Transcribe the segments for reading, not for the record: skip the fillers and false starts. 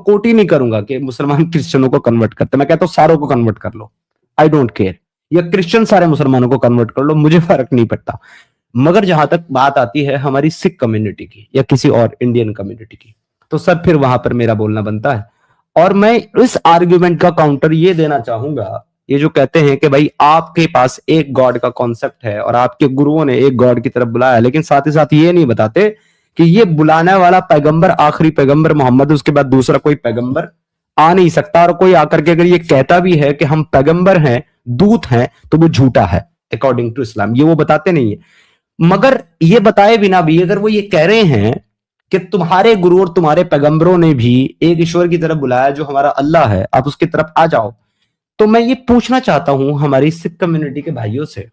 Support ही नहीं करूंगा कि मुसलमान क्रिश्चियनों को कन्वर्ट करते, मैं कहता हूं सारों को कन्वर्ट कर लो, आई डोंट केयर, या क्रिश्चियन सारे मुसलमानों को कन्वर्ट कर लो, मुझे फर्क नहीं पड़ता। मगर जहां तक बात आती है हमारी सिख कम्युनिटी की या किसी और इंडियन कम्युनिटी की, तो सर फिर वहां पर मेरा बोलना बनता है। और मैं इस आर्ग्यूमेंट का काउंटर ये देना चाहूंगा, ये जो कहते हैं कि भाई आपके पास एक गॉड का कॉन्सेप्ट है और आपके गुरुओं ने एक गॉड की तरफ बुलाया, लेकिन साथ ही साथ ये नहीं बताते कि ये बुलाने वाला पैगंबर आखिरी पैगंबर मोहम्मद, उसके बाद दूसरा कोई पैगंबर आ नहीं सकता। और कोई आकर के अगर ये कहता भी है कि हम पैगंबर हैं, दूत हैं, तो वो झूठा है अकॉर्डिंग टू इस्लाम, ये वो बताते नहीं है। मगर ये बताए बिना भी अगर वो ये कह रहे हैं कि तुम्हारे गुरु और तुम्हारे पैगंबरों ने भी एक ईश्वर की तरफ बुलाया जो हमारा अल्लाह है, आप उसकी तरफ आ जाओ, तो मैं ये पूछना चाहता हूं हमारी सिख कम्युनिटी के भाइयों से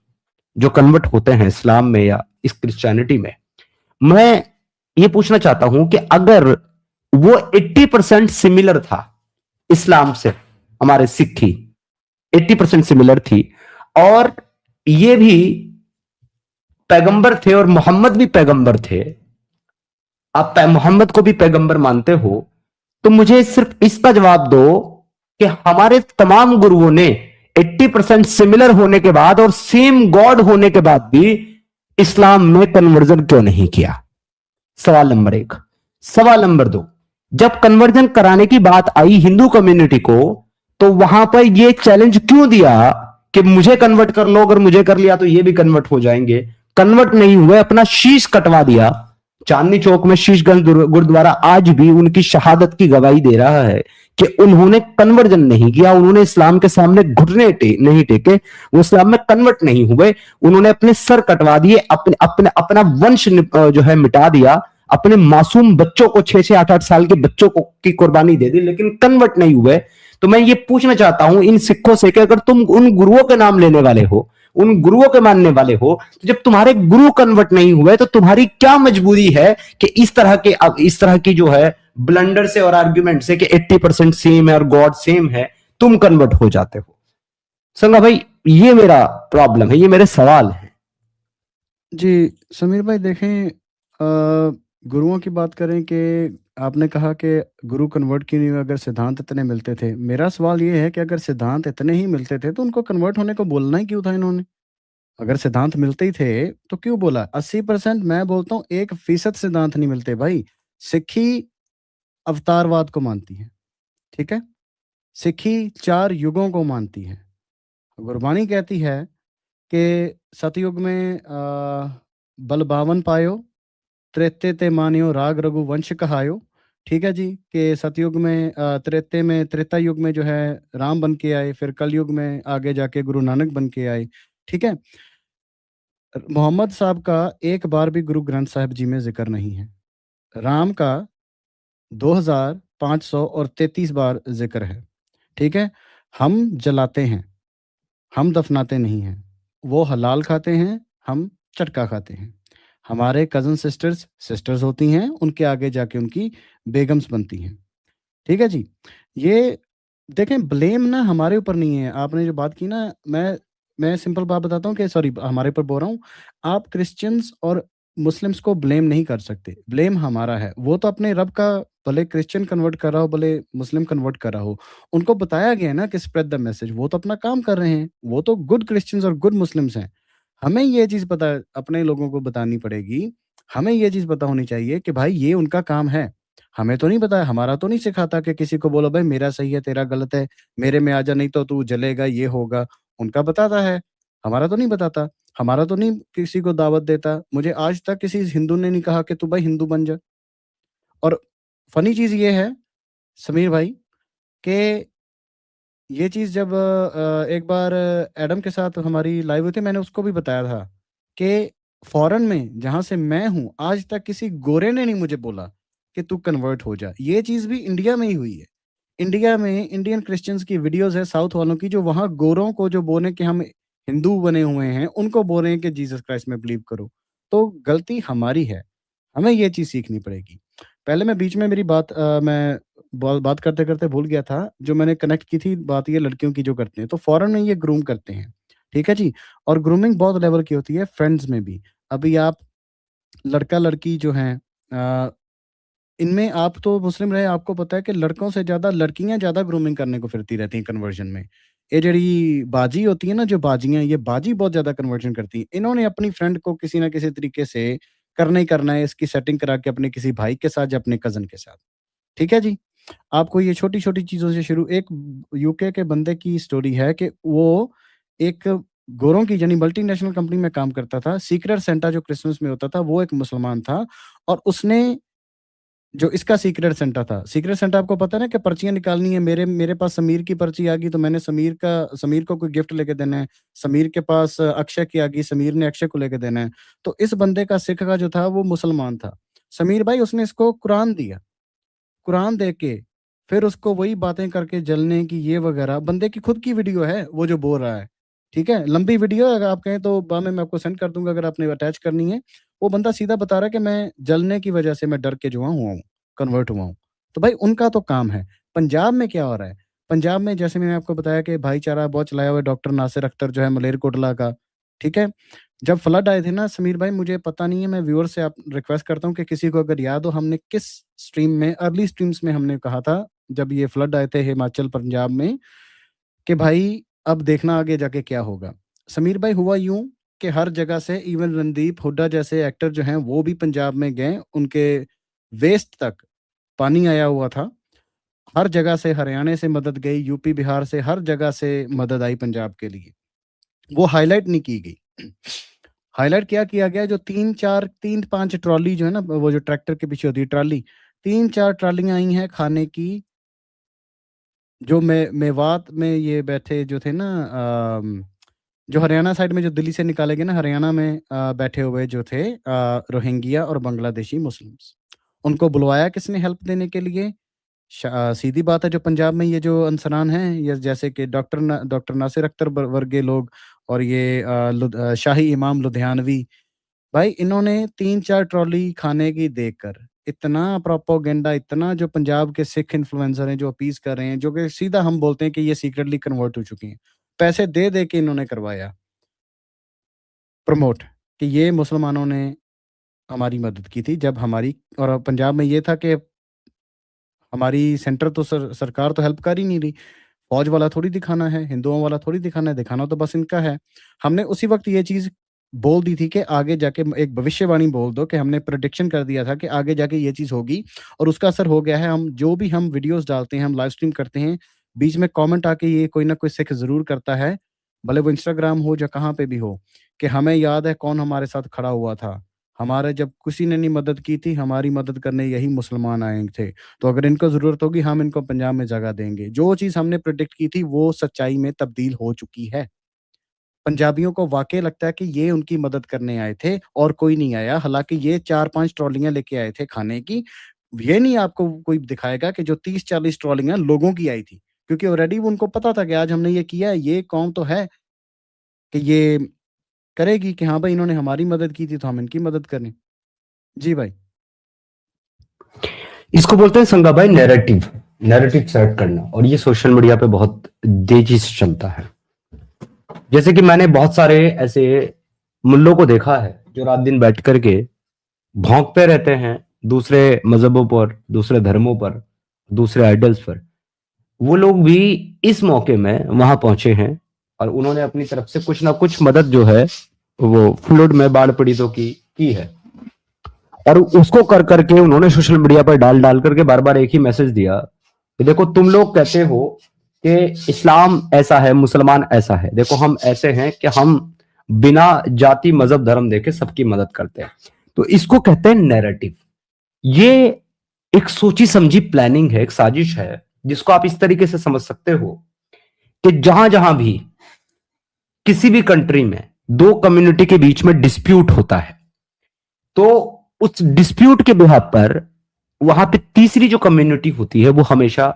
जो कन्वर्ट होते हैं इस्लाम में या इस क्रिश्चियनिटी में, मैं ये पूछना चाहता हूं कि अगर वो 80% सिमिलर था इस्लाम से, हमारे सिक्खी 80% सिमिलर थी, और ये भी पैगंबर थे और मोहम्मद भी पैगंबर थे, आप मोहम्मद को भी पैगंबर मानते हो, तो मुझे सिर्फ इसका जवाब दो कि हमारे तमाम गुरुओं ने 80% सिमिलर होने के बाद और सेम गॉड होने के बाद भी इस्लाम में कन्वर्जन क्यों नहीं किया? सवाल नंबर 1। सवाल नंबर 2, जब कन्वर्जन कराने की बात आई हिंदू कम्युनिटी को, तो वहां पर यह चैलेंज क्यों दिया कि मुझे कन्वर्ट कर लो, अगर मुझे कर लिया तो ये भी कन्वर्ट हो जाएंगे? कन्वर्ट नहीं हुए, अपना शीश कटवा दिया। चांदनी चौक में शीशगंज गुरुद्वारा आज भी उनकी शहादत की गवाही दे रहा है कि उन्होंने कन्वर्जन नहीं किया, उन्होंने इस्लाम के सामने घुटने नहीं टेके, वो इस्लाम में कन्वर्ट नहीं हुए, उन्होंने अपने सर कटवा दिए, अपना वंश जो है मिटा दिया, अपने मासूम बच्चों को 6-6 8-8 साल के बच्चों को की कुर्बानी दे दी, लेकिन कन्वर्ट नहीं हुए। तो मैं ये पूछना चाहता हूं इन सिखों से कि अगर तुम उन गुरुओं के नाम लेने वाले हो, उन गुरुओं के मानने वाले हो, तो जब तुम्हारे गुरु कन्वर्ट नहीं हुए तो तुम्हारी क्या मजबूरी है कि इस तरह की जो है ब्लंडर से और आर्ग्यूमेंट से कि 80% सेम है और गॉड सेम है, तुम कन्वर्ट हो जाते हो? संगा भाई, ये मेरा प्रॉब्लम है, ये मेरे सवाल है। जी, समीर भाई देखें, गुरुओं की बात करें कि आपने कहा कि गुरु कन्वर्ट क्यों नहीं हुए अगर सिद्धांत इतने मिलते थे। मेरा सवाल ये है कि अगर सिद्धांत इतने ही मिलते थे तो उनको कन्वर्ट होने को बोलना ही क्यों था इन्होंने? अगर सिद्धांत मिलते ही थे तो क्यों बोला? 80% मैं बोलता हूँ 1% सिद्धांत नहीं मिलते भाई। सिक्खी अवतारवाद को मानती है, ठीक है? सिक्खी 4 युगों को मानती है। गुरबानी कहती है कि सतयुग में बलबावन पायो, त्रेते ते मानियो राग रघुवंश कहायो, ठीक है जी? कि सतयुग में त्रेता युग में जो है राम बन के आए, फिर कलयुग में आगे जाके गुरु नानक बन के आए, ठीक है? मोहम्मद साहब का एक बार भी गुरु ग्रंथ साहिब जी में ज़िक्र नहीं है। राम का 2533 बार ज़िक्र है, ठीक है? हम जलाते हैं, हम दफनाते नहीं हैं। वो हलाल खाते हैं, हम चटका खाते हैं। हमारे कज़न सिस्टर्स होती हैं, उनके आगे जाके उनकी बेगम्स बनती हैं, ठीक है जी? ये देखें, ब्लेम ना हमारे ऊपर नहीं है। आपने जो बात की ना, मैं सिंपल बात बताता हूँ कि सॉरी हमारे ऊपर बोल रहा हूँ। आप क्रिश्चियंस और मुस्लिम्स को ब्लेम नहीं कर सकते, ब्लेम हमारा है। वो तो अपने रब का, भले क्रिश्चियन कन्वर्ट कर रहा हो, भले मुस्लिम कन्वर्ट कर रहा हो, उनको बताया गया है ना कि स्प्रेड द मैसेज, वो तो अपना काम कर रहे हैं। वो तो गुड क्रिश्चियंस और गुड मुस्लिम्स हैं। हमें ये चीज़ पता अपने लोगों को बतानी पड़ेगी। हमें ये चीज़ पता होनी चाहिए कि भाई ये उनका काम है। हमें तो नहीं पता है, हमारा तो नहीं सिखाता कि किसी को बोलो भाई मेरा सही है, तेरा गलत है, मेरे में आ जा नहीं तो तू जलेगा, ये होगा। उनका बताता है, हमारा तो नहीं बताता। हमारा तो नहीं किसी को दावत देता। मुझे आज तक किसी हिंदू ने नहीं कहा कि तू भाई हिंदू बन जा। और फ़नी चीज़ ये है समीर भाई कि ये चीज़ जब एक बार एडम के साथ हमारी लाइव हुई थी, मैंने उसको भी बताया था कि फ़ॉरेन में जहाँ से मैं हूँ, आज तक किसी गोरे ने नहीं मुझे बोला कि तू कन्वर्ट हो जा। ये चीज़ भी इंडिया में ही हुई है। इंडिया में इंडियन क्रिश्चियंस की वीडियोज़ है साउथ वालों की, जो वहाँ गोरों को जो बोले कि हम हिंदू बने हुए हैं, उनको बोल रहे हैं कि जीसस क्राइस्ट में बिलीव करो। तो गलती हमारी है। हमें ये चीज़ सीखनी पड़ेगी। पहले मैं बीच में मेरी बात मैं बात करते-करते भूल गया था, जो मैंने कनेक्ट की थी बात ये लड़कियों की जो करते हैं, तो फ़ॉरेन में ये ग्रूम करते हैं, ठीक है जी? और ग्रूमिंग बहुत लेवल की होती है, फ्रेंड्स में भी। अभी आप लड़का-लड़की जो हैं इनमें आप तो मुस्लिम रहे, आपको पता है कि लड़कों से ज़्यादा लड़कियाँ ज़्यादा ग्रूमिंग करने को फिरती रहती हैं कन्वर्जन में। ये जड़ी बाजी होती है ना, जो बाजियाँ, ये बाजी बहुत ज़्यादा कन्वर्जन करती हैं। इन्होंने अपनी फ्रेंड को किसी न किसी तरीके से करना ही करना है, इसकी सेटिंग करा के अपने किसी भाई के साथ या अपने कज़न के साथ। ठीक है जी? आपको ये छोटी-छोटी चीज़ों से शुरू, एक यूके के बंदे की स्टोरी है कि वो एक गोरों की यानी मल्टीनेशनल कंपनी में काम करता था। सीक्रेट सेंटा जो क्रिसमस में होता था, वो एक मुसलमान था और उसने जो इसका सीक्रेट सेंटा था, सीक्रेट सेंटा आपको पता है ना कि पर्चियाँ निकालनी है, मेरे मेरे पास समीर की पर्ची आ गई तो मैंने समीर को कोई गिफ्ट लेके देना है, समीर के पास अक्षय की आ गई, समीर ने अक्षय को लेके देना है। तो इस बंदे का सिख का जो था वो मुसलमान था। समीर भाई उसने इसको कुरान दिया। कुरान दे के फिर उसको वही बातें करके जलने की ये वगैरह, बंदे की खुद की वीडियो है वो जो बोल रहा है, ठीक है? लंबी वीडियो है, अगर आप कहें तो बाद में मैं आपको सेंड कर दूँगा अगर आपने अटैच करनी है। वो बंदा सीधा बता रहा है कि मैं जलने की वजह से मैं डर के जो हुआ हूँ, कन्वर्ट हुआ हूँ। तो भाई उनका तो काम है। पंजाब में क्या हो रहा है? पंजाब में जैसे मैंने आपको बताया कि भाईचारा बहुत चलाया हुआ है डॉक्टर नासिर अख्तर जो है मलेरकोटला का, ठीक है? जब फ्लड आए थे ना समीर भाई, मुझे पता नहीं है, मैं व्यूअर से आप रिक्वेस्ट करता हूँ कि किसी को अगर याद हो, हमने किस स्ट्रीम में, अर्ली स्ट्रीम्स में हमने कहा था जब ये फ्लड आए थे हिमाचल पंजाब में, कि भाई अब देखना आगे जाके क्या होगा। समीर भाई हुआ यूं कि हर जगह से इवन रणदीप हुड्डा जैसे एक्टर जो हैं वो भी पंजाब में गए, उनके वेस्ट तक पानी आया हुआ था। हर जगह से, हरियाणा से मदद गई, यूपी बिहार से, हर जगह से मदद आई पंजाब के लिए। वो हाईलाइट नहीं की गई। हाईलाइट क्या किया गया, जो 3-5 ट्रॉली जो है ना, वो जो ट्रैक्टर के पीछे होती है ट्रॉली, 3-4 ट्रॉलियाँ आई हैं खाने की, जो मेवात में ये बैठे जो थे ना, जो हरियाणा साइड में जो दिल्ली से निकाले गए ना, हरियाणा में बैठे हुए जो थे रोहिंग्या और बांग्लादेशी मुस्लिम्स, उनको बुलवाया किसने हेल्प देने के लिए? सीधी बात है, जो पंजाब में ये जो अंसरान हैं, ये जैसे कि डॉक्टर नासिर अख्तर वर्गे लोग और ये शाही इमाम लुधियानवी, भाई इन्होंने 3-4 ट्रॉली खाने की देकर इतना प्रोपेगेंडा, इतना जो पंजाब के सिख इन्फ्लुएंसर हैं जो अपीज कर रहे हैं, जो कि सीधा हम बोलते हैं कि ये सीक्रेटली कन्वर्ट हो चुकी हैं, पैसे दे दे के इन्होंने करवाया प्रमोट कि ये मुसलमानों ने हमारी मदद की थी जब हमारी, और पंजाब में ये था कि हमारी सेंटर तो सरकार तो हेल्प कर ही नहीं रही, फौज वाला थोड़ी दिखाना है, हिंदुओं वाला थोड़ी दिखाना है, दिखाना तो बस इनका है। हमने उसी वक़्त ये चीज़ बोल दी थी कि आगे जाके एक भविष्यवाणी बोल दो कि हमने प्रेडिक्शन कर दिया था कि आगे जाके ये चीज़ होगी और उसका असर हो गया है। हम जो भी हम वीडियोज़ डालते हैं, हम लाइव स्ट्रीम करते हैं, बीच में कमेंट आके ये कोई ना कोई सिख ज़रूर करता है, भले वो इंस्टाग्राम हो या कहाँ पे भी हो, कि हमें याद है कौन हमारे साथ खड़ा हुआ था। हमारे जब किसी ने नहीं मदद की थी, हमारी मदद करने यही मुसलमान आए थे। तो अगर इनको ज़रूरत होगी हम इनको पंजाब में जगह देंगे। जो चीज़ हमने प्रेडिक्ट की थी वो सच्चाई में तब्दील हो चुकी है। पंजाबियों को वाक़ई लगता है कि ये उनकी मदद करने आए थे और कोई नहीं आया। हालाँकि ये 4-5 ट्रॉलियाँ लेके आए थे खाने की। ये नहीं आपको कोई दिखाएगा कि जो 30-40 ट्रॉलियाँ लोगों की आई थी। क्योंकि ऑलरेडी वो उनको पता था कि आज हमने ये किया है, ये कौम तो है कि ये करेगी कि हाँ भाई इन्होंने हमारी मदद की थी तो हम इनकी मदद करें। जी भाई। इसको बोलते हैं संगा भाई नैरेटिव, नैरेटिव सेट करना, और ये सोशल मीडिया पे बहुत तेजी से चलता है। जैसे कि मैंने बहुत सारे ऐसे मुल्लों को देखा है जो रात दिन बैठ करके भौंकते रहते हैं दूसरे मजहबों पर, दूसरे धर्मों पर, दूसरे आइडल्स पर। वो लोग भी इस मौके में वहां पहुंचे हैं और उन्होंने अपनी तरफ से कुछ ना कुछ मदद जो है वो फ्लड में बाढ़ पीड़ितों की है, और उसको कर करके उन्होंने सोशल मीडिया पर डाल डाल करके बार बार एक ही मैसेज दिया कि देखो तुम लोग कहते हो कि इस्लाम ऐसा है, मुसलमान ऐसा है, देखो हम ऐसे हैं कि हम बिना जाति मजहब धर्म देखे सबकी मदद करते हैं। तो इसको कहते हैं नैरेटिव। ये एक सोची समझी प्लानिंग है, एक साजिश है, जिसको आप इस तरीके से समझ सकते हो कि जहां जहां भी किसी भी कंट्री में दो कम्युनिटी के बीच में डिस्प्यूट होता है तो उस डिस्प्यूट के बिहाफ पर वहां पे तीसरी जो कम्युनिटी होती है वो हमेशा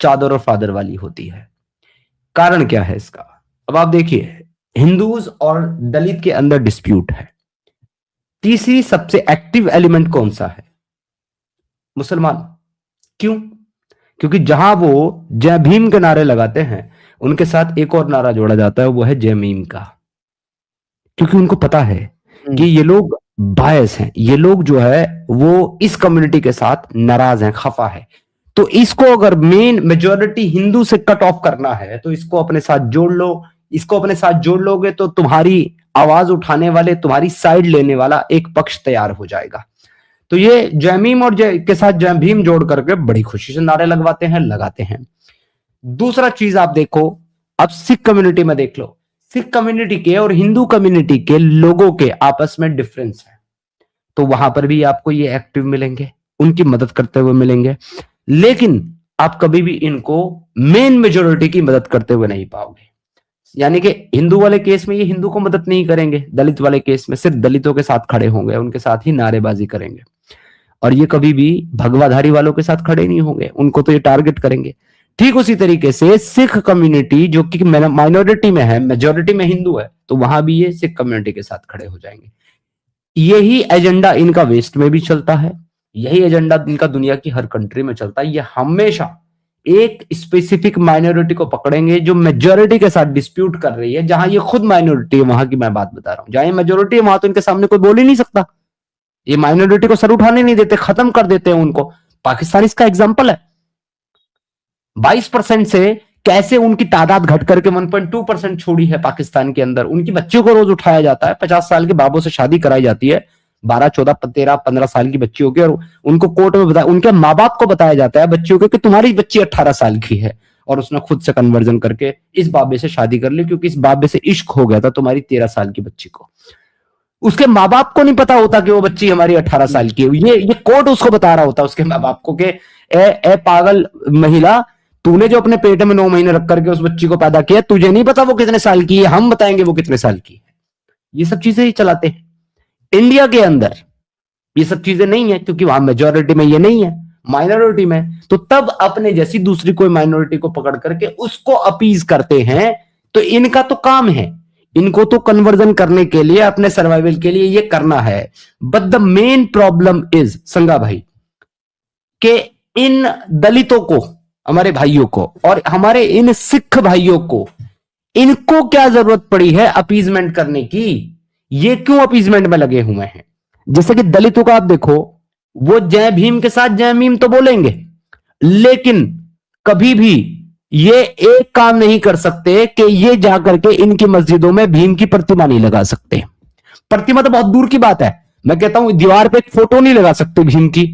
चादर और फादर वाली होती है। कारण क्या है इसका? अब आप देखिए, हिंदूज और दलित के अंदर डिस्प्यूट है, तीसरी सबसे एक्टिव एलिमेंट कौन सा है? मुसलमान। क्यों? क्योंकि जहां वो जय भीम के नारे लगाते हैं उनके साथ एक और नारा जोड़ा जाता है, वो है जय मीम का। क्योंकि उनको पता है कि ये लोग बायस हैं, ये लोग जो है वो इस कम्युनिटी के साथ नाराज हैं, खफा है। तो इसको अगर मेन मेजोरिटी हिंदू से कट ऑफ करना है तो इसको अपने साथ जोड़ लो। इसको अपने साथ जोड़ लोगे तो तुम्हारी आवाज उठाने वाले, तुम्हारी साइड लेने वाला एक पक्ष तैयार हो जाएगा। तो ये जयमीम और जय के साथ जय भीम जोड़ करके बड़ी खुशी से नारे लगवाते हैं, लगाते हैं। दूसरा चीज आप देखो, अब सिख कम्युनिटी में देख लो, सिख कम्युनिटी के और हिंदू कम्युनिटी के लोगों के आपस में डिफरेंस है। तो वहां पर भी आपको ये एक्टिव मिलेंगे, उनकी मदद करते हुए मिलेंगे, लेकिन आप कभी भी इनको मेन मेजोरिटी की मदद करते हुए नहीं पाओगे। यानी कि हिंदू वाले केस में ये हिंदू को मदद नहीं करेंगे, दलित वाले केस में सिर्फ दलितों के साथ खड़े होंगे, उनके साथ ही नारेबाजी करेंगे। और ये कभी भी भगवाधारी वालों के साथ खड़े नहीं होंगे, उनको तो ये टारगेट करेंगे। ठीक उसी तरीके से सिख कम्युनिटी जो कि माइनॉरिटी में है, मेजोरिटी में हिंदू है, तो वहां भी ये सिख कम्युनिटी के साथ खड़े हो जाएंगे। यही एजेंडा इनका वेस्ट में भी चलता है, यही एजेंडा इनका दुनिया की हर कंट्री में चलता है। ये हमेशा एक स्पेसिफिक माइनॉरिटी को पकड़ेंगे जो मेजोरिटी के साथ डिस्प्यूट कर रही है। जहां ये खुद माइनॉरिटी है वहां की मैं बात बता रहा हूं, जहां ये मेजोरिटी है वहां तो इनके सामने कोई बोल ही नहीं सकता, ये माइनॉरिटी को सर उठाने नहीं देते, खत्म कर देते हैं उनको। पाकिस्तान इसका एग्जाम्पल है। 22% से कैसे उनकी तादाद घट करके 1.2% छोड़ी है पाकिस्तान के अंदर। उनकी बच्चियों को रोज उठाया जाता है, 50 साल के बाबों से शादी कराई जाती है, 12, 14, 13, 15 साल की बच्चियों की, और उनको कोर्ट में बताया, उनके माँ बाप को बताया जाता है बच्चियों को कि तुम्हारी बच्ची 18 साल की है, और उसने खुद से कन्वर्जन करके इस बाबे से शादी कर ली क्योंकि इस बाबे से इश्क हो गया था तुम्हारी 13 साल की बच्ची को। उसके माँ बाप को नहीं पता होता कि वो बच्ची हमारी 18 साल की है, ये कोर्ट उसको बता रहा होता उसके माँ बाप को कि ए पागल महिला, तूने जो अपने पेट में 9 महीने रख करके उस बच्ची को पैदा किया, तुझे नहीं पता वो कितने साल की है, हम बताएंगे वो कितने साल की है। ये सब चीजें ही चलाते हैं। इंडिया के अंदर ये सब चीजें नहीं है क्योंकि वहां मेजोरिटी में ये नहीं है, माइनॉरिटी में। तो तब अपने जैसी दूसरी कोई माइनॉरिटी को पकड़ करके उसको अपीज करते हैं। तो इनका तो काम है, इनको तो कन्वर्जन करने के लिए, अपने सर्वाइवल के लिए ये करना है। But the main problem is संगा भाई कि इन दलितों को, हमारे भाइयों को, और हमारे इन सिख भाइयों को, इनको क्या जरूरत पड़ी है अपीजमेंट करने की? ये क्यों अपीजमेंट में लगे हुए हैं? जैसे कि दलितों का आप देखो, वो जय भीम के साथ जय भीम तो बोलेंगे, लेकिन कभी भी ये एक काम नहीं कर सकते कि ये जाकर के इनकी मस्जिदों में भीम की प्रतिमा नहीं लगा सकते। प्रतिमा तो बहुत दूर की बात है, मैं कहता हूं दीवार पे एक फोटो नहीं लगा सकते भीम की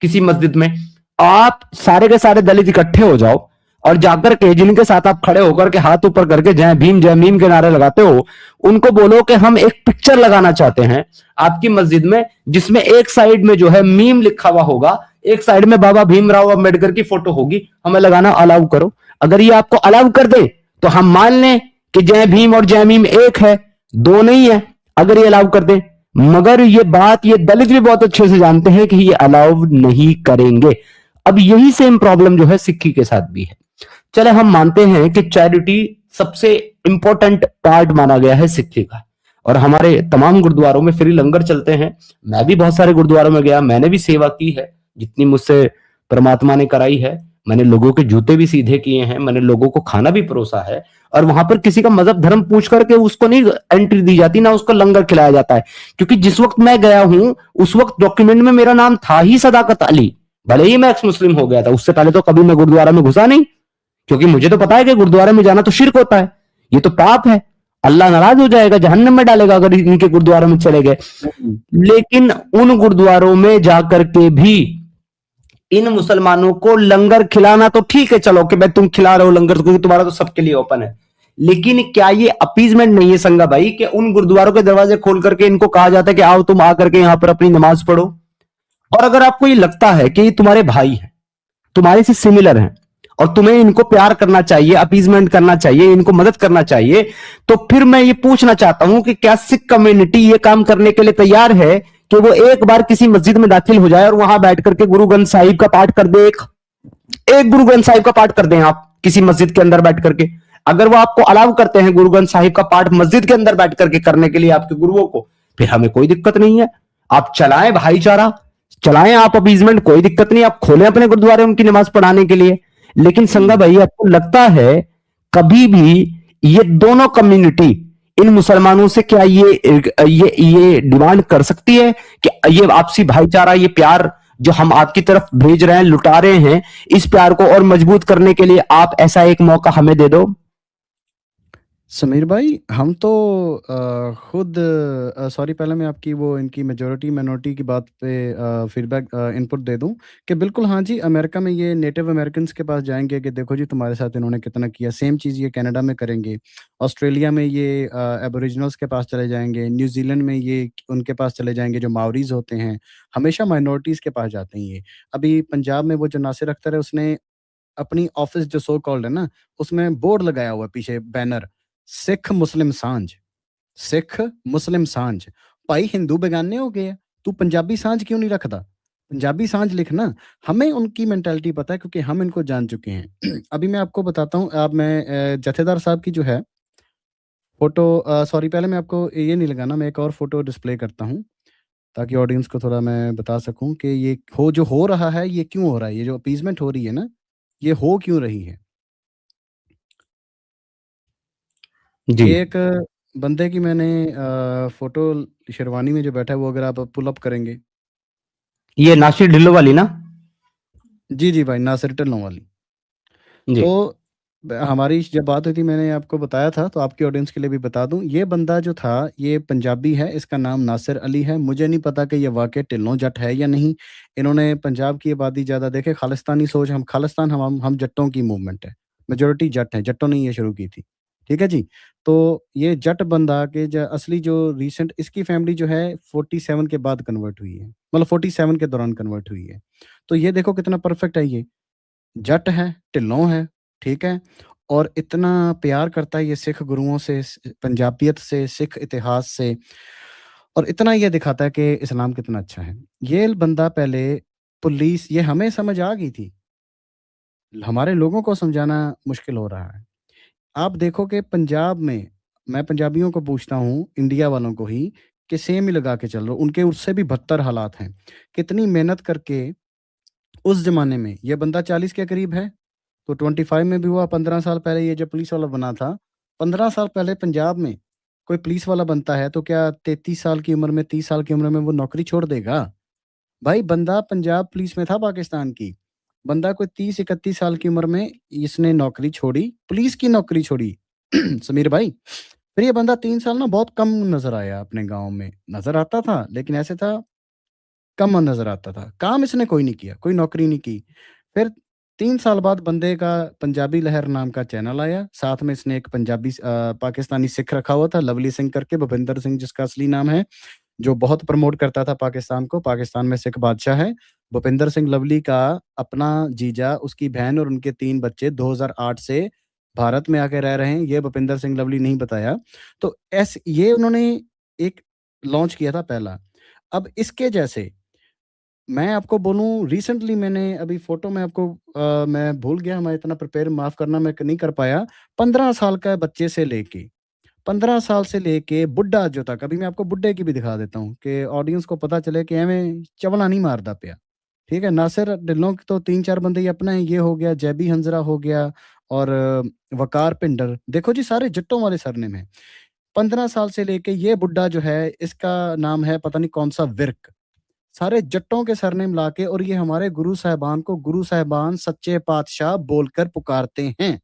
किसी मस्जिद में। आप सारे के सारे दलित इकट्ठे हो जाओ और जाकर के जिनके साथ आप खड़े होकर के हाथ ऊपर करके जय भीम के नारे लगाते हो, उनको बोलो कि हम एक पिक्चर लगाना चाहते हैं आपकी मस्जिद में, जिसमें एक साइड में जो है मीम लिखा हुआ होगा, एक साइड में बाबा भीमराव अंबेडकर की फोटो होगी, हमें लगाना अलाउ करो। अगर ये आपको अलाउ कर दे तो हम मान लें कि जय भीम और जय मीम एक है, दो नहीं है, अगर ये अलाउ कर दे। मगर ये बात ये दलित भी बहुत अच्छे से जानते हैं कि ये अलाउ नहीं करेंगे। अब यही सेम प्रॉब्लम जो है सिक्की के साथ भी है। चले हम मानते हैं कि चैरिटी सबसे इंपॉर्टेंट पार्ट माना गया है सिक्की का, और हमारे तमाम गुरुद्वारों में फ्री लंगर चलते हैं। मैं भी बहुत सारे गुरुद्वारों में गया, मैंने भी सेवा की है जितनी मुझसे परमात्मा ने कराई है। मैंने लोगों के जूते भी सीधे किए हैं, मैंने लोगों को खाना भी परोसा है, और वहां पर किसी का मजहब धर्म पूछ करके उसको नहीं एंट्री दी जाती, ना उसको लंगर खिलाया जाता है। क्योंकि जिस वक्त मैं गया हूं उस वक्त डॉक्यूमेंट में मेरा नाम था ही सदाकत अली, भले ही मैं एक्स मुस्लिम हो गया था। उससे पहले तो कभी मैं गुरुद्वारा में घुसा नहीं, क्योंकि मुझे तो पता है कि गुरुद्वारे में जाना तो शिर्क होता है, ये तो पाप है, अल्लाह नाराज हो जाएगा, जहन्नम में डालेगा अगर इनके गुरुद्वारों में चले गए। लेकिन उन गुरुद्वारों में जाकर के भी इन मुसलमानों को लंगर खिलाना तो ठीक है, चलो कि भाई तुम खिला रहे हो लंगर क्योंकि तुम्हारा तो सबके लिए ओपन है, लेकिन क्या ये अपीजमेंट नहीं है संगा भाई कि उन गुरुद्वारों के दरवाजे खोल करके इनको कहा जाता है कि आओ तुम आकर के यहां पर अपनी नमाज पढ़ो? और अगर आपको ये लगता है कि ये तुम्हारे भाई हैं, तुम्हारे से सिमिलर हैं, और तुम्हें इनको प्यार करना चाहिए, अपीजमेंट करना चाहिए, इनको मदद करना चाहिए, तो फिर मैं ये पूछना चाहता हूं कि क्या सिख कम्युनिटी ये काम करने के लिए तैयार है कि वो एक बार किसी मस्जिद में दाखिल हो जाए और वहां बैठ करके गुरु ग्रंथ साहिब का पाठ कर दे? एक गुरु ग्रंथ साहिब का पाठ कर दें आप किसी मस्जिद के अंदर बैठ करके। अगर वो आपको अलाउ करते हैं गुरु ग्रंथ साहिब का पाठ मस्जिद के अंदर बैठ करके करने के लिए आपके गुरुओं को, फिर हमें कोई दिक्कत नहीं है। आप चलाएं भाईचारा, चलाएं आप अपीजमेंट, कोई दिक्कत नहीं, आप खोलें अपने गुरुद्वारे उनकी नमाज पढ़ाने के लिए। लेकिन संगा भाई आपको लगता है कभी भी ये दोनों कम्युनिटी इन मुसलमानों से क्या ये डिमांड कर सकती है कि ये आपसी भाईचारा, ये प्यार जो हम आपकी तरफ भेज रहे हैं, लुटा रहे हैं, इस प्यार को और मजबूत करने के लिए आप ऐसा एक मौका हमें दे दो? समीर भाई, हम तो खुद सॉरी, पहले मैं आपकी वो इनकी मेजॉरिटी माइनॉरिटी की बात पे फीडबैक इनपुट दे दूं कि बिल्कुल हाँ जी, अमेरिका में ये नेटिव अमेरिकन्स के पास जाएंगे कि देखो जी तुम्हारे साथ इन्होंने कितना किया। सेम चीज़ ये कनाडा में करेंगे, ऑस्ट्रेलिया में ये एबोरिजिनल्स के पास चले जाएंगे, न्यूजीलैंड में ये उनके पास चले जाएंगे जो मावरीज होते हैं। हमेशा माइनॉरिटीज़ के पास जाते हैं ये। अभी पंजाब में वो जो नासिर अख्तर है, उसने अपनी ऑफिस जो सो कॉल्ड है ना, उसमें बोर्ड लगाया हुआ है पीछे बैनर, सिख मुस्लिम सांझ, सिख मुस्लिम सांझ। भाई हिंदू बेगाने हो गए, तू पंजाबी सांझ क्यों नहीं रखता? पंजाबी सांझ लिखना। हमें उनकी मेंटालिटी पता है क्योंकि हम इनको जान चुके हैं। अभी मैं आपको बताता हूँ, अब मैं जथेदार साहब की जो है फोटो, सॉरी पहले मैं आपको ये नहीं लगाना, मैं एक और फोटो डिस्प्ले करता हूँ ताकि ऑडियंस को थोड़ा मैं बता सकूं कि ये जो हो रहा है ये क्यों हो रहा है, ये जो अपीजमेंट हो रही है ना, ये हो क्यों रही है। जी। ये एक बंदे की मैंने फोटो शेरवानी में जो बैठा है वो अगर आप पुल अप करेंगे। ये नासिर ढिल्लो वाली ना? जी जी भाई, नासिर ढिल्लों वाली। जी। तो हमारी जब बात हुई थी, मैंने आपको बताया था, तो आपकी ऑडियंस के लिए भी बता दूं, ये बंदा जो था ये पंजाबी है, इसका नाम नासिर अली है। मुझे नहीं पता कि ये वाकई ढिल्लों जट है या नहीं। इन्होंने पंजाब की आबादी ज़्यादा देखे, खालिस्तानी सोच, हम खालिस्तान, हम जट्टों की मूवमेंट है, मेजोरिटी जट है, जट्टों ने ये शुरू की थी। ठीक है जी। तो ये जट बंदा के असली जो रिसेंट इसकी फैमिली जो है 47 के बाद कन्वर्ट हुई है, मतलब 47 के दौरान कन्वर्ट हुई है। तो ये देखो कितना परफेक्ट है, ये जट है, ढिल्लों है, ठीक है? और इतना प्यार करता है ये सिख गुरुओं से, पंजाबियत से, सिख इतिहास से, और इतना ये दिखाता है कि इस्लाम कितना अच्छा है। ये बंदा पहले पुलिस, ये हमें समझ आ गई थी, हमारे लोगों को समझाना मुश्किल हो रहा है। आप देखो कि पंजाब में, मैं पंजाबियों को पूछता हूँ, इंडिया वालों को ही, कि सेम ही लगा के चल रहे हो, उनके उससे भी बदतर हालात हैं। कितनी मेहनत करके उस ज़माने में ये बंदा 40 के करीब है, तो 25 में भी हुआ। 15 साल पहले ये जो पुलिस वाला बना था, 15 साल पहले पंजाब में कोई पुलिस वाला बनता है तो क्या 33 साल की उम्र में, 30 साल की उम्र में वो नौकरी छोड़ देगा? भाई बंदा पंजाब पुलिस में था पाकिस्तान की, बंदा कोई 30-31 साल की उम्र में इसने नौकरी छोड़ी, पुलिस की नौकरी छोड़ी। समीर भाई, फिर ये बंदा 3 साल ना बहुत कम नज़र आया अपने गाँव में, नज़र आता था लेकिन ऐसे था, कम नज़र आता था। काम इसने कोई नहीं किया, कोई नौकरी नहीं की। फिर 3 साल बाद बंदे का पंजाबी लहर नाम का चैनल आया, साथ में इसने एक पंजाबी पाकिस्तानी सिख रखा हुआ था, लवली सिंह करके, भूपिंदर सिंह जिसका असली नाम है, जो बहुत प्रमोट करता था पाकिस्तान को, पाकिस्तान में सिख बादशाह है। भूपिंदर सिंह लवली का अपना जीजा, उसकी बहन और उनके 3 बच्चे 2008 से भारत में आके रह रहे हैं, ये भूपिंदर सिंह लवली नहीं बताया। तो ये उन्होंने एक लॉन्च किया था पहला। अब इसके जैसे मैं आपको बोलूँ, रिसेंटली मैंने अभी फ़ोटो में आपको मैं भूल गया, मैं इतना प्रिपेयर, माफ़ करना, मैं नहीं कर पाया। 15 साल का बच्चे से लेके, 15 साल से लेके बुड्ढा जो तक, अभी मैं आपको बुड्ढे की भी दिखा देता हूँ कि ऑडियंस को पता चले कि एवें चवला नहीं मारदा पिया। ठीक है? नासिर ढिल्लों के तो 3-4 बंदे ही अपना है, ये हो गया, जैबी हंजरा हो गया, और वकार भिंडर। देखो जी सारे जट्टों वाले सरनेम हैं। 15 साल से लेके ये बुड्ढा जो है, इसका नाम है पता नहीं कौन-सा विर्क। सारे जट्टों के सरनेम लाके, और ये हमारे गुरु साहिबान को गुरु साहिबान सच्चे पातशाह बोलकर पुकारते हैं।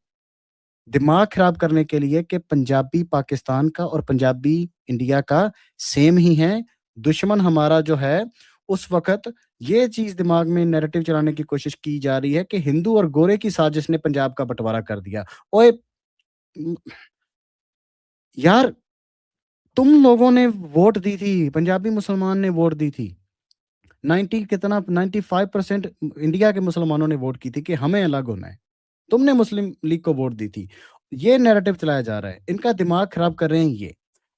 दिमाग खराब करने के लिए कि पंजाबी पाकिस्तान का और पंजाबी इंडिया का सेम ही है। दुश्मन हमारा जो है, उस वक़्त ये चीज़ दिमाग में नैरेटिव चलाने की कोशिश की जा रही है कि हिंदू और गोरे की साजिश ने पंजाब का बँटवारा कर दिया। ओए उम, यार, तुम लोगों ने वोट दी थी, पंजाबी मुसलमान ने वोट दी थी। 90 कितना 95% इंडिया के मुसलमानों ने वोट की थी कि हमें अलग होना है। तुमने मुस्लिम लीग को वोट दी थी। ये नैरेटिव चलाया जा रहा है। इनका दिमाग खराब कर रहे हैं ये।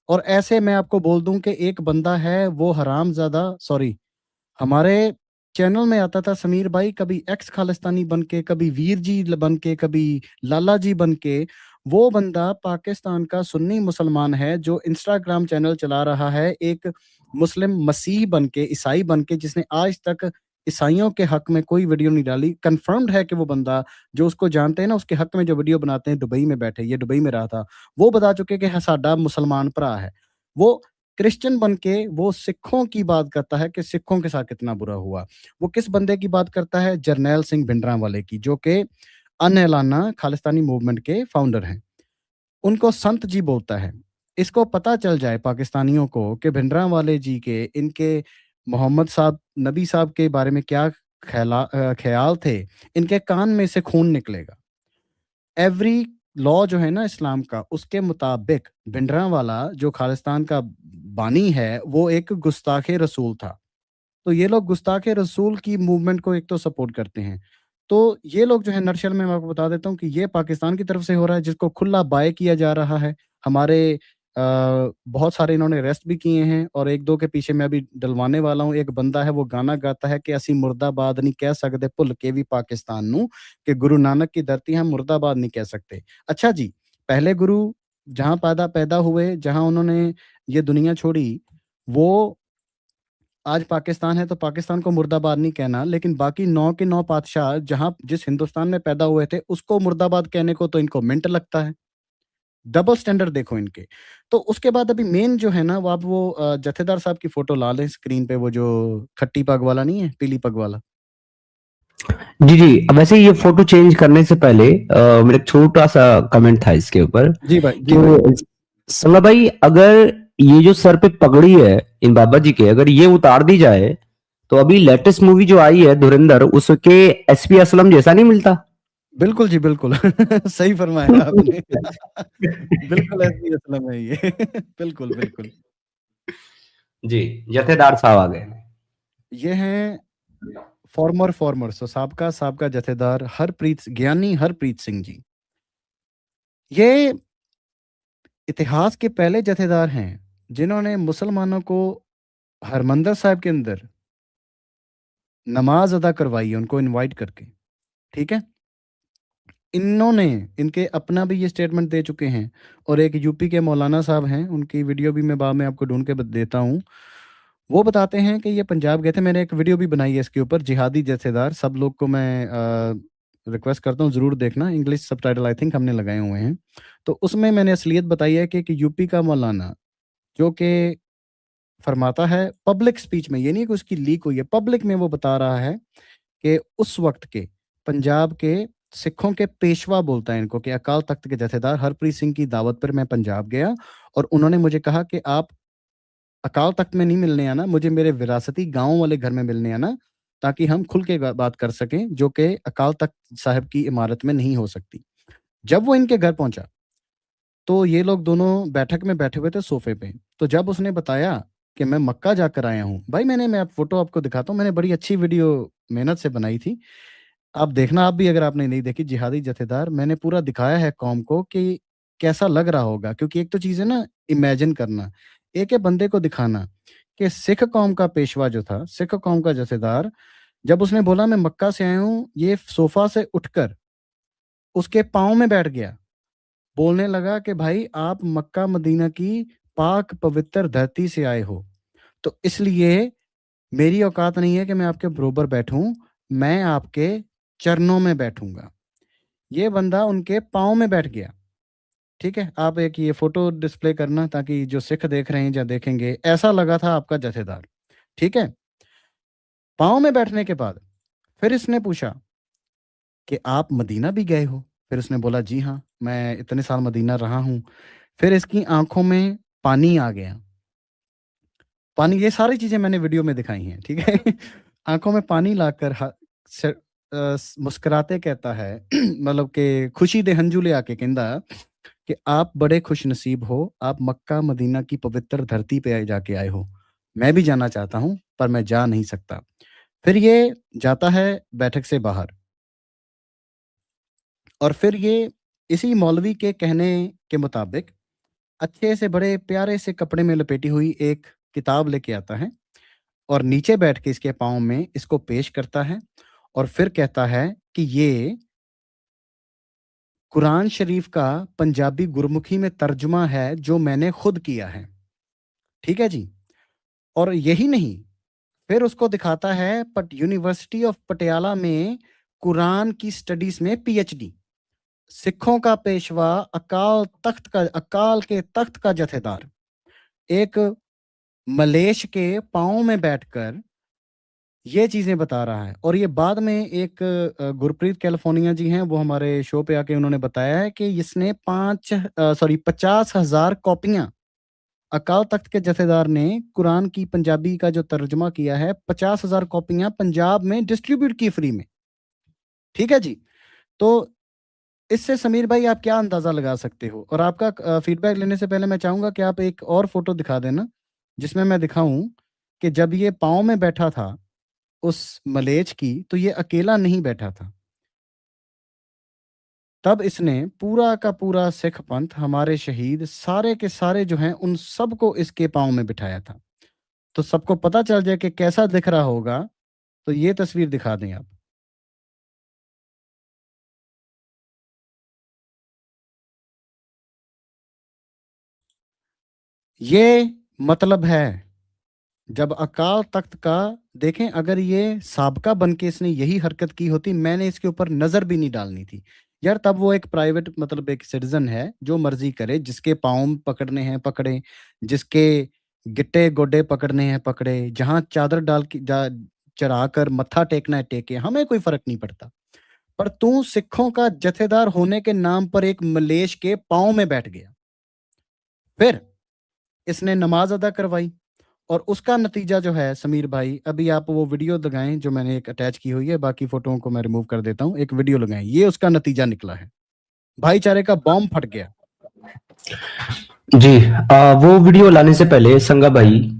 और ऐसे मैं आपको बोल दूँ कि एक बंदा है वो हरामज़ादा, सॉरी, हमारे चैनल में आता था समीर भाई, कभी एक्स खालिस्तानी बन के, कभी वीर जी बन के, कभी लाला जी बन के। वो बंदा पाकिस्तान का सुन्नी मुसलमान है जो इंस्टाग्राम चैनल चला रहा है, एक मुस्लिम मसीह बन के, ईसाई बन के, जिसने आज तक ईसाइयों के हक में कोई वीडियो नहीं डाली। कंफर्म्ड है कि वो बंदा जो उसको जानते हैं ना, उसके हक में जो वीडियो बनाते हैं, दुबई में बैठे, ये दुबई में रहा था, वो बता चुके कि साडा मुसलमान भरा है। वो क्रिश्चियन बन के वो सिखों की बात करता है कि सिखों के साथ कितना बुरा हुआ। वो किस बंदे की बात करता है? जरनैल सिंह भिंडरांवाले की, जो कि अनएलाना खालिस्तानी मूवमेंट के फाउंडर हैं। उनको संत जी बोलता है। इसको पता चल जाए पाकिस्तानियों को कि भिंडरांवाले जी के, इनके मोहम्मद साहब, नबी साहब के बारे में क्या ख्याल थे, इनके कान में से खून निकलेगा। एवरी लॉ जो है ना इस्लाम का, उसके मुताबिक भिंडरांवाला जो खालिस्तान का बानी है, वो एक गुस्ताखे रसूल था। तो ये लोग गुस्ताखे रसूल की मूवमेंट को एक तो सपोर्ट करते हैं। तो ये लोग जो है, नटशल में मैं आपको बता देता हूँ कि ये पाकिस्तान की तरफ से हो रहा है, जिसको खुला बाय किया जा रहा है। हमारे बहुत सारे इन्होंने अरेस्ट भी किए हैं, और 1-2 के पीछे मैं अभी डलवाने वाला हूँ। एक बंदा है, वो गाना गाता है कि असी मुर्दाबाद नहीं कह सकते भुल के भी पाकिस्तान नू, कि गुरु नानक की धरती हम मुर्दाबाद नहीं कह सकते। अच्छा जी, पहले गुरु जहाँ पैदा हुए, जहाँ उन्होंने ये दुनिया छोड़ी, वो आज पाकिस्तान है, तो पाकिस्तान को मुर्दाबाद नहीं कहना, लेकिन बाकी 9 के 9 पातशाह जहाँ जिस हिंदुस्तान में पैदा हुए थे, उसको मुर्दाबाद कहने को तो इनको मिंट लगता है। डबल स्टैंडर्ड देखो इनके। तो उसके बाद अभी मेन जो है ना, वो आप वो जत्थेदार साहब की फ़ोटो ला लें स्क्रीन पे, वो जो खट्टी पग वाला नहीं है, पीली पग वाला। जी, जी। वैसे ये फ़ोटो चेंज करने से पहले मेरा एक छोटा-सा कमेंट था इसके ऊपर जी भाई, जी भाई। कि सल्ला भाई, अगर ये जो सर पे पगड़ी है इन बाबा जी के, अगर ये उतार दी जाए, तो अभी लेटेस्ट मूवी जो आई है धुरंधर, उसके एसपी असलम जैसा नहीं मिलता? बिल्कुल जी, बिल्कुल। सही फरमाया आपने। बिल्कुल एसपी असलम है ये। बिल्कुल, बिल्कुल। जी, जत्थेदार साहब आ गए। ये हैं फॉर्मर साबका जत्थेदार ज्ञानी हरप्रीत सिंह जी। ये इतिहास के पहले जत्थेदार हैं जिन्होंने मुसलमानों को हरमंदिर साहिब के अंदर नमाज अदा करवाई है, उनको इनवाइट करके। ठीक है? इन्होंने इनके अपना भी ये स्टेटमेंट दे चुके हैं, और एक यूपी के मौलाना साहब हैं, उनकी वीडियो भी मैं बाद में आपको ढूँढ के देता हूँ। वो बताते हैं कि ये पंजाब गए थे। मैंने एक वीडियो भी बनाई है इसके ऊपर, जिहादी जत्थेदार। सब लोग को मैं रिक्वेस्ट करता हूँ, ज़रूर देखना। इंग्लिश सबटाइटल आई थिंक हमने लगाए हुए हैं। तो उसमें मैंने असलियत बताई है कि एक यूपी का मौलाना, जो कि फरमाता है पब्लिक स्पीच में, ये नहीं कि उसकी लीक हुई है, पब्लिक में वो बता रहा है कि उस वक़्त के पंजाब के सिखों के पेशवा बोलता है इनको, कि अकाल तख्त के जत्थेदार हरप्रीत सिंह की दावत पर मैं पंजाब गया, और उन्होंने मुझे कहा कि आप अकाल तख्त में नहीं मिलने आना, मुझे मेरे विरासती गाँव वाले घर में मिलने आना, ताकि हम खुल के बात कर सकें, जो कि अकाल तख्त साहिब की इमारत में नहीं हो सकती। जब वो इनके घर पहुंचा, तो ये लोग दोनों बैठक में बैठे हुए थे सोफे पे। तो जब उसने बताया कि मैं मक्का जाकर आया हूँ, भाई मैं फोटो आपको दिखाता हूँ, मैंने बड़ी अच्छी वीडियो मेहनत से बनाई थी। आप देखना, आप भी अगर आपने नहीं देखी, जिहादी जत्थेदार, मैंने पूरा दिखाया है कौम को कि कैसा लग रहा होगा। क्योंकि एक तो चीज़ है ना इमेजिन करना, एक है बंदे को दिखाना कि सिख कौम का पेशवा जो था, सिख कौम का जत्थेदार, जब उसने बोला मैं मक्का से आया हूँ, ये सोफ़ा से उठकर उसके पाँव में बैठ गया। बोलने लगा कि भाई आप मक्का मदीना की पाक पवित्र धरती से आए हो, तो इसलिए मेरी औकात नहीं है कि मैं आपके बरोबर बैठूँ, मैं आपके चरणों में बैठूँगा। ये बंदा उनके पाँव में बैठ गया। ठीक है? आप एक ये फ़ोटो डिस्प्ले करना, ताकि जो सिख देख रहे हैं या देखेंगे, ऐसा लगा था आपका जत्थेदार। ठीक है? पाँव में बैठने के बाद फिर इसने पूछा कि आप मदीना भी गए हो? फिर उसने बोला जी हाँ, मैं इतने साल मदीना रहा हूँ। फिर इसकी आँखों में पानी आ गया। पानी, ये सारी चीज़ें मैंने वीडियो में दिखाई हैं, ठीक है? आँखों में पानी लाकर मुस्कुराते कहता है मतलब कि खुशी दे हंझू ले आके कहंदा कि आप बड़े खुशनसीब हो, आप मक्का मदीना की पवित्र धरती पे जाके आए हो। मैं भी जाना चाहता हूँ, पर मैं जा नहीं सकता। फिर ये जाता है बैठक से बाहर, और फिर ये इसी मौलवी के कहने के मुताबिक अच्छे से बड़े प्यारे से कपड़े में लपेटी हुई एक किताब लेके आता है, और नीचे बैठ के इसके पाँव में इसको पेश करता है, और फिर कहता है कि ये कुरान शरीफ का पंजाबी गुरमुखी में तर्जुमा है, जो मैंने खुद किया है। ठीक है जी? और यही नहीं, फिर उसको दिखाता है यूनिवर्सिटी ऑफ पटियाला में कुरान की स्टडीज में पीएचडी। सिखों का पेशवा, अकाल के तख्त का जथेदार, एक मलेश के पाँव में बैठकर ये चीजें बता रहा है। और ये बाद में एक गुरप्रीत कैलिफोर्निया जी हैं, वो हमारे शो पे आके उन्होंने बताया है कि इसने 50,000 कॉपियां, अकाल तख्त के जथेदार ने कुरान की पंजाबी का जो तर्जुमा किया है, 50,000 कॉपियां पंजाब में डिस्ट्रीब्यूट की फ्री में। ठीक है जी। तो इससे समीर भाई आप क्या अंदाजा लगा सकते हो? और आपका फीडबैक लेने से पहले मैं चाहूंगा कि आप एक और फोटो दिखा देना, जिसमें मैं दिखाऊं कि जब ये पाँव में बैठा था उस मलेच की, तो ये अकेला नहीं बैठा था। तब इसने पूरा का पूरा सिख पंथ, हमारे शहीद सारे के सारे जो हैं, उन सबको इसके पाँव में बिठाया था। तो सबको पता चल जाए कि कैसा दिख रहा होगा, तो ये तस्वीर दिखा दें आप। ये मतलब है, जब अकाल तख्त का देखें, अगर ये साबका बन के इसने यही हरकत की होती, मैंने इसके ऊपर नजर भी नहीं डालनी थी यार। तब वो एक प्राइवेट, मतलब एक सिटीजन है, जो मर्जी करे, जिसके पाँव पकड़ने हैं पकड़े, जिसके गिट्टे गोडे पकड़ने हैं पकड़े, जहां चादर डाल के चढ़ा कर मत्था टेकना है टेके, हमें कोई फर्क नहीं पड़ता। पर तू सिखों का जथेदार होने के नाम पर एक मलेश के पाँव में बैठ गया। फिर इसने नमाज अदा करवाई, और उसका नतीजा जो है समीर भाई, अभी आप वो वीडियो लगाएं जो मैंने एक अटैच की हुई है, बाकी फोटोओं को मैं रिमूव कर देता हूं, एक वीडियो लगाएं, ये उसका नतीजा निकला है। भाईचारे का बॉम्ब फट गया। जी, वो वीडियो लाने से पहले संगा भाई,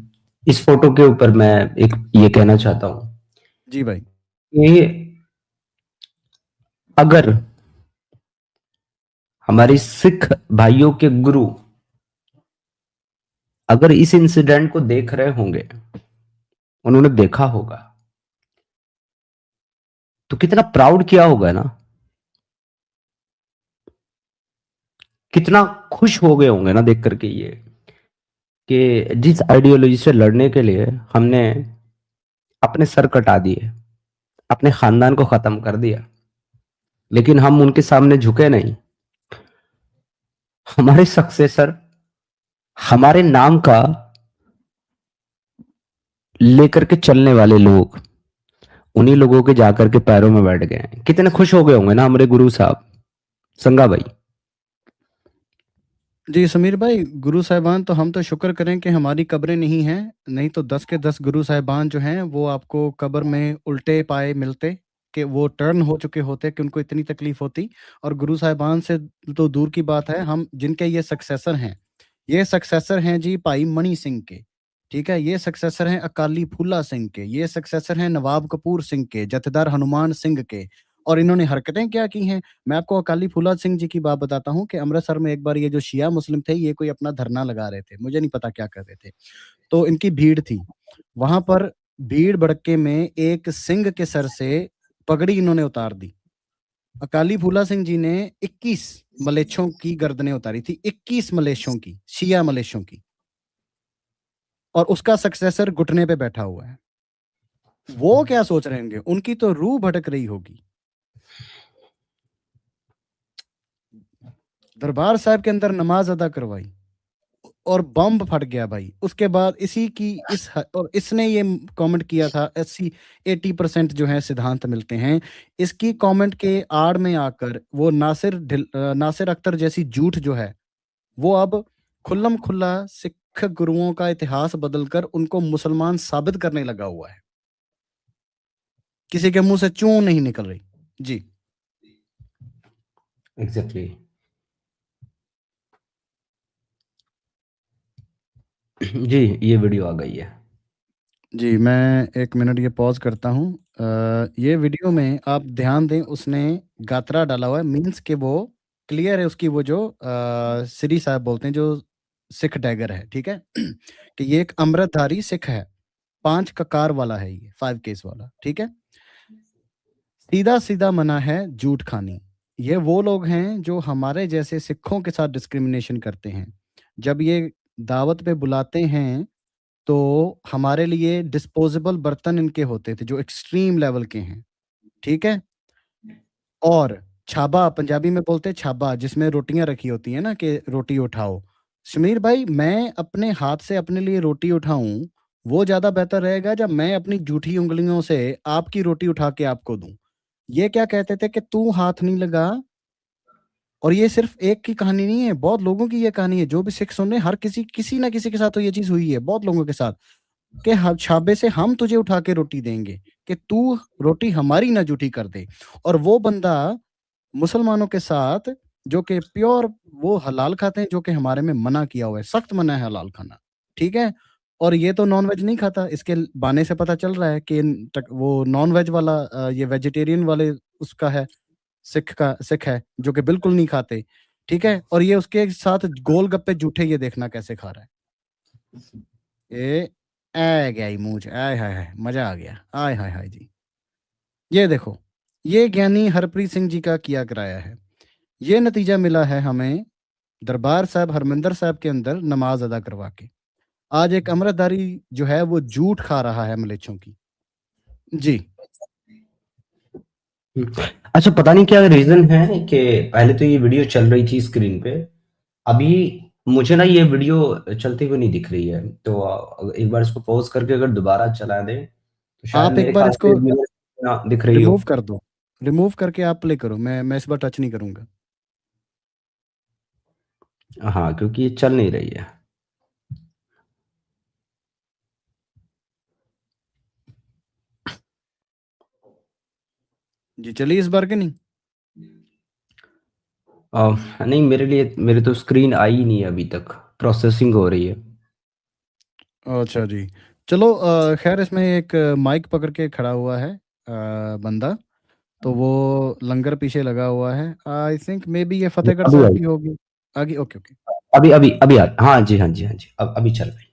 इस फोटो के ऊपर मैं एक ये कहना चाहता हूँ जी भाई। कि अगर हमारे सिख भाइयों के गुरु अगर इस इंसिडेंट को देख रहे होंगे, उन्होंने देखा होगा, तो कितना प्राउड किया होगा ना, कितना खुश हो गए होंगे ना देख करके ये, कि जिस आइडियोलॉजी से लड़ने के लिए हमने अपने सर कटा दिए, अपने खानदान को खत्म कर दिया, लेकिन हम उनके सामने झुके नहीं। हमारे सक्सेसर हमारे नाम का लेकर के चलने वाले लोग, उन्हीं लोगों के जाकर के पैरों में बैठ गए हैं। कितने खुश हो गए होंगे ना हमारे गुरु साहब, संगा भाई। जी समीर भाई, गुरु साहिबान तो हम तो शुक्र करें कि हमारी कब्रें नहीं हैं, नहीं तो 10 के 10 गुरु साहिबान जो हैं वो आपको कब्र में उल्टे पाए मिलते, कि वो टर्न हो चुके होते, कि उनको इतनी तकलीफ होती। और गुरु साहिबान से तो दूर की बात है, हम जिनके ये सक्सेसर हैं, ये सक्सेसर हैं जी भाई मणि सिंह के। ठीक है, ये सक्सेसर हैं अकाली फूला सिंह के, ये सक्सेसर हैं नवाब कपूर सिंह के, जथेदार हनुमान सिंह के। और इन्होंने हरकतें क्या की हैं, मैं आपको अकाली फूला सिंह जी की बात बताता हूँ कि अमृतसर में एक बार ये जो शिया मुस्लिम थे, ये कोई अपना धरना लगा रहे थे, मुझे नहीं पता क्या कर रहे थे, तो इनकी भीड़ थी वहां पर। भीड़ भड़के में एक सिंह के सर से पगड़ी इन्होंने उतार दी। अकाली फूला सिंह जी ने 21 मलेच्छों की गर्दनें उतारी थी, 21 मलेच्छों की, शिया मलेच्छों की। और उसका सक्सेसर घुटने पे बैठा हुआ है। वो क्या सोच रहे होंगे, उनकी तो रूह भटक रही होगी। दरबार साहब के अंदर नमाज अदा करवाई और बम फट गया भाई। उसके बाद इसी की और इसने ये कमेंट किया था, 80% जो है सिद्धांत मिलते हैं। इसकी कमेंट के आड़ में आकर वो नासिर अख्तर जैसी झूठ जो है, वो अब खुल्लम खुल्ला सिख गुरुओं का इतिहास बदलकर उनको मुसलमान साबित करने लगा हुआ है। किसी के मुंह से चूं नहीं निकल रही जी। एग्जैक्टली। जी, ये वीडियो आ गई है। जी, मैं 1 मिनट ये पॉज़ करता हूँ। ये वीडियो में आप ध्यान दें, उसने गात्रा डाला हुआ है, मीन्स कि वो क्लियर है उसकी वो जो श्री साहब बोलते हैं, जो सिख डैगर है, ठीक है? कि ये एक अमृतधारी सिख है, 5 ककार वाला है ये, 5 केस वाला, ठीक है? सीधा-सीधा मना है झूठ खानी। ये वो लोग हैं जो हमारे जैसे सिखों के साथ डिस्क्रिमिनेशन करते हैं। जब ये दावत पे बुलाते हैं तो हमारे लिए डिस्पोजेबल बर्तन इनके होते थे जो एक्सट्रीम लेवल के हैं, ठीक है? और छाबा, पंजाबी में बोलते हैं छाबा, जिसमें रोटियाँ रखी होती हैं ना कि रोटी उठाओ। समीर भाई, मैं अपने हाथ से अपने लिए रोटी उठाऊँ, वो ज़्यादा बेहतर रहेगा जब मैं अपनी जूठी उँगलियों से आपकी रोटी उठा के आपको दूँ। ये क्या कहते थे कि तू हाथ नहीं लगा। और ये सिर्फ़ एक की कहानी नहीं है, बहुत लोगों की ये कहानी है, जो भी सिख सुन रहे हैं, हर किसी ना किसी के साथ तो ये चीज़ हुई है, बहुत लोगों के साथ, कि ह छाबे से हम तुझे उठा के रोटी देंगे, कि तू रोटी हमारी ना जूठी कर दे। और वो बंदा मुसलमानों के साथ, जो कि प्योर वो हलाल खाते हैं, जो कि हमारे में मना किया हुआ है, सख्त मना है हलाल खाना, ठीक है? और ये तो नॉन-वेज नहीं खाता, इसके बाने से पता चल रहा है कि वो नॉन-वेज वाला ये वेजिटेरियन वाले उसका है, सिख है, जो कि बिल्कुल नहीं खाते, ठीक है? और ये उसके साथ गोलगप्पे जूठे ये देखना कैसे खा रहा है। ए ऐ गया ही मुँह च, आय हाय हाय! मज़ा आ गया। आय हाय हाय जी! ये देखो, ये ज्ञानी हरप्रीत सिंह जी का किया कराया है। ये नतीजा मिला है हमें दरबार साहिब हरमिंदर साहिब के अंदर नमाज़ अदा करवा के। आज एक अमृतधारी जो है वो जूठ खा रहा है मलेच्छों की। जी। अच्छा, पता नहीं क्या रीजन है कि पहले तो ये वीडियो चल रही थी स्क्रीन पे, अभी मुझे ना ये वीडियो चलते हुए नहीं दिख रही है, तो एक बार इसको पॉज करके अगर दोबारा चला दें तो शायद आप एक मेरे बार ख्याल इसको से दिख रही हो। रिमूव कर दो। रिमूव करके आप प्ले करो। मैं इस बार टच नहीं करूँगा। हाँ, क्योंकि ये चल नहीं रही है। जी, चलिए इस बार के नहीं? नहीं, मेरे तो स्क्रीन आई ही नहीं है अभी तक, प्रोसेसिंग हो रही है। अच्छा जी। चलो ख़ैर इसमें एक माइक पकड़ के खड़ा हुआ है बंदा, तो वो लंगर पीछे लगा हुआ है। आई थिंक मेबी ये फ़तेहगढ़ अभी साहब आई, की होगी। आगे ओके, ओके। अभी हाँ जी, हाँ जी, हाँ जी, अब अभी चल रही।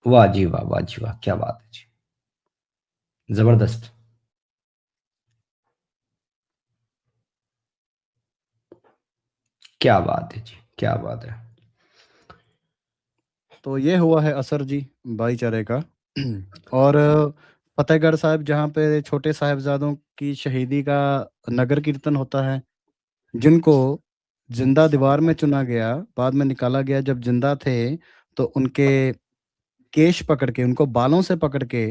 वाह जी वाह, वाह जी वाह, क्या बात है जी, जबरदस्त। क्या बात है जी, क्या बात है। तो ये हुआ है असर जी भाईचारे का। और फ़तेहगढ़ साहिब जहाँ पे छोटे साहिबज़ादों की शहीदी का नगर कीर्तन होता है, जिनको ज़िंदा दीवार में चुना गया, बाद में निकाला गया जब ज़िंदा थे, तो उनके केश पकड़ के, उनको बालों से पकड़ के,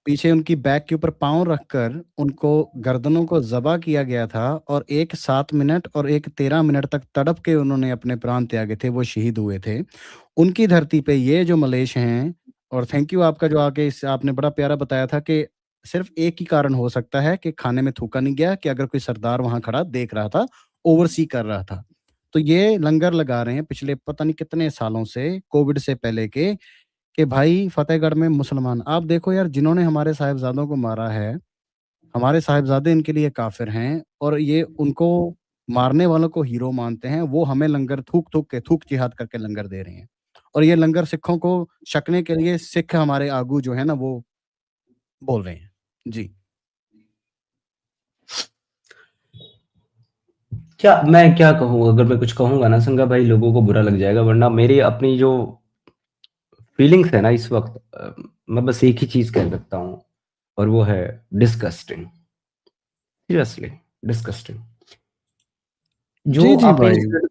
पीछे उनकी बैक के ऊपर पाँव रखकर उनको गर्दनों को ज़बह किया गया था और एक 7 मिनट और एक 13 मिनट तक तड़प के उन्होंने अपने प्राण त्यागे थे, वो शहीद हुए थे। उनकी धरती पे ये जो मलेश हैं, और थैंक यू आपका जो आगे इस आपने बड़ा प्यारा बताया था कि सिर्फ़ एक ही कारण हो सकता है कि खाने में थूका नहीं गया, कि अगर कोई सरदार वहाँ खड़ा देख रहा था, ओवरसी कर रहा था। तो ये लंगर लगा रहे हैं पिछले पता नहीं कितने सालों से, कोविड से पहले के, कि भाई फ़तेहगढ़ में मुसलमान, आप देखो यार, जिन्होंने हमारे साहिबज़ादों को मारा है, हमारे साहिबज़ादे इनके लिए काफ़िर हैं और ये उनको मारने वालों को हीरो मानते हैं, वो हमें लंगर थूक-थूक के, थूक जिहाद करके लंगर दे रहे हैं। और ये लंगर सिखों को छकने के लिए सिख हमारे आगू जो है ना वो बोल रहे हैं। जी। क्या मैं क्या कहूँ, अगर मैं कुछ कहूँगा ना संगा भाई, लोगों को बुरा लग जाएगा, वरना मेरी अपनी जो फीलिंग्स है ना इस वक्त, मैं बस एक ही चीज कह सकता हूँ, और वो है डिस्गस्टिंग। Seriously disgusting. जो जी, जी आपने भाई। इंसिडेंट